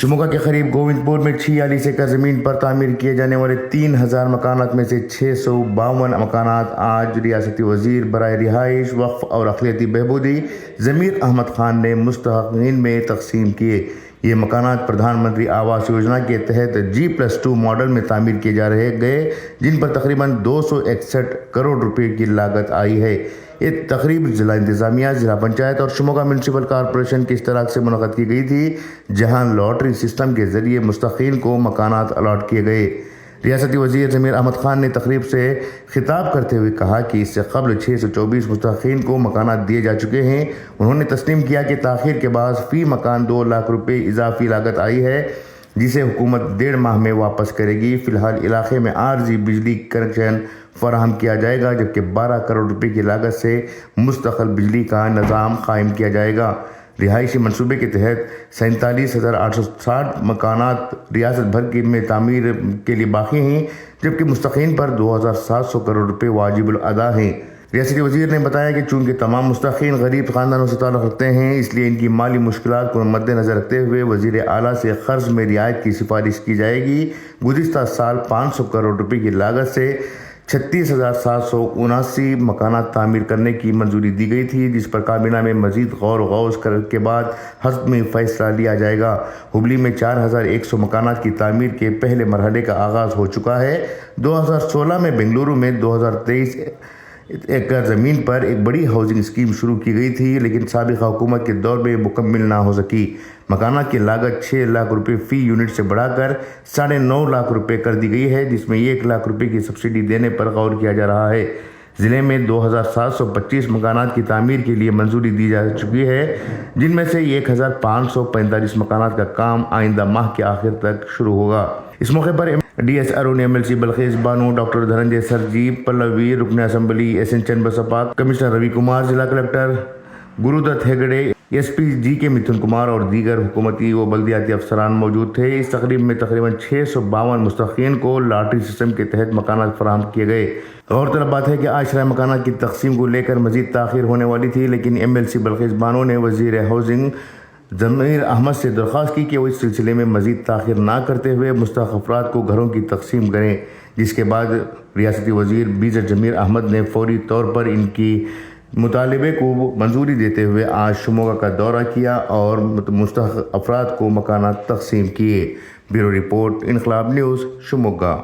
شموگا کے قریب گووندپور میں 46 ایکڑ زمین پر تعمیر کیے جانے والے 3000 مکانات میں سے 652 مکانات آج ریاستی وزیر برائے رہائش، وقف اور اقلیتی بہبودی ضمیر احمد خان نے مستحقین میں تقسیم کیے۔ یہ مکانات پردھان منتری آواس یوجنا کے تحت G+2 ماڈل میں تعمیر کیے جا رہے گئے، جن پر تقریباً 261 کروڑ روپے کی لاگت آئی ہے۔ یہ تقریب ضلع انتظامیہ، ضلع پنچایت اور شموگا میونسپل کارپوریشن کے اشتراک سے منعقد کی گئی تھی، جہاں لاٹری سسٹم کے ذریعے مستحقین کو مکانات الاٹ کیے گئے۔ ریاستی وزیر ضمیر احمد خان نے تقریب سے خطاب کرتے ہوئے کہا کہ اس سے قبل 624 مستحقین کو مکانات دیے جا چکے ہیں۔ انہوں نے تسلیم کیا کہ تاخیر کے بعد فی مکان 2 لاکھ روپے اضافی لاگت آئی ہے، جسے حکومت 1.5 ماہ میں واپس کرے گی۔ فی الحال علاقے میں عارضی بجلی کنیکشن فراہم کیا جائے گا، جبکہ 12 کروڑ روپے کی لاگت سے مستقل بجلی کا نظام قائم کیا جائے گا۔ رہائشی منصوبے کے تحت 47,860 مکانات ریاست بھر میں تعمیر کے لیے باقی ہیں، جبکہ مستحقین پر 2,700 کروڑ روپے واجب الادا ہیں۔ ریاستی وزیر نے بتایا کہ چونکہ تمام مستحقین غریب خاندانوں سے تعلق رکھتے ہیں، اس لیے ان کی مالی مشکلات کو مد نظر رکھتے ہوئے وزیر اعلیٰ سے قرض میں رعایت کی سفارش کی جائے گی۔ گزشتہ سال 500 کروڑ روپے کی لاگت سے 36,779 مکانات تعمیر کرنے کی منظوری دی گئی تھی، جس پر کابینہ میں مزید غور و خوض کے بعد حتمی فیصلہ لیا جائے گا۔ ہبلی میں 4,100 مکانات کی تعمیر کے پہلے مرحلے کا آغاز ہو چکا ہے۔ 2016 میں بنگلورو میں 2023 ایکڑ زمین پر ایک بڑی ہاؤسنگ اسکیم شروع کی گئی تھی، لیکن سابقہ حکومت کے دور میں مکمل نہ ہو سکی۔ مکانات کی لاگت 6 لاکھ روپے فی یونٹ سے بڑھا کر 9.5 لاکھ روپے کر دی گئی ہے، جس میں 1 لاکھ روپے کی سبسڈی دینے پر غور کیا جا رہا ہے۔ ضلع میں 2,725 مکانات کی تعمیر کے لیے منظوری دی جا چکی ہے، جن میں سے 1,545 مکانات کا کام آئندہ ماہ کے آخر تک شروع ہوگا۔ اس موقع پر D S Arun, MLC Bilqis Bano, doctor Dhananjay Sarji Pallavi, رکن assembly SN Channabasappa, commissioner Ravi Kumar, ضلع collector Gurudatt Hegde, SP GK Mithun Kumar اور دیگر حکومتی و بلدیاتی افسران موجود تھے۔ اس تقریب میں تقریباً 652 مستحقین کو لاٹری سسٹم کے تحت مکانات فراہم کیے گئے۔ غورطلب بات ہے کہ آج شرح مکانات کی تقسیم کو لے کر مزید تاخیر ہونے والی تھی، لیکن MLC بلخیس بانو نے وزیر ہاؤسنگ ضمیر احمد سے درخواست کی کہ وہ اس سلسلے میں مزید تاخیر نہ کرتے ہوئے مستحق افراد کو گھروں کی تقسیم کریں، جس کے بعد ریاستی وزیر BZ ضمیر احمد نے فوری طور پر ان کی مطالبے کو منظوری دیتے ہوئے آج شموگا کا دورہ کیا اور مستحق افراد کو مکانات تقسیم کیے۔ بیورو رپورٹ، انقلاب نیوز، شموگا۔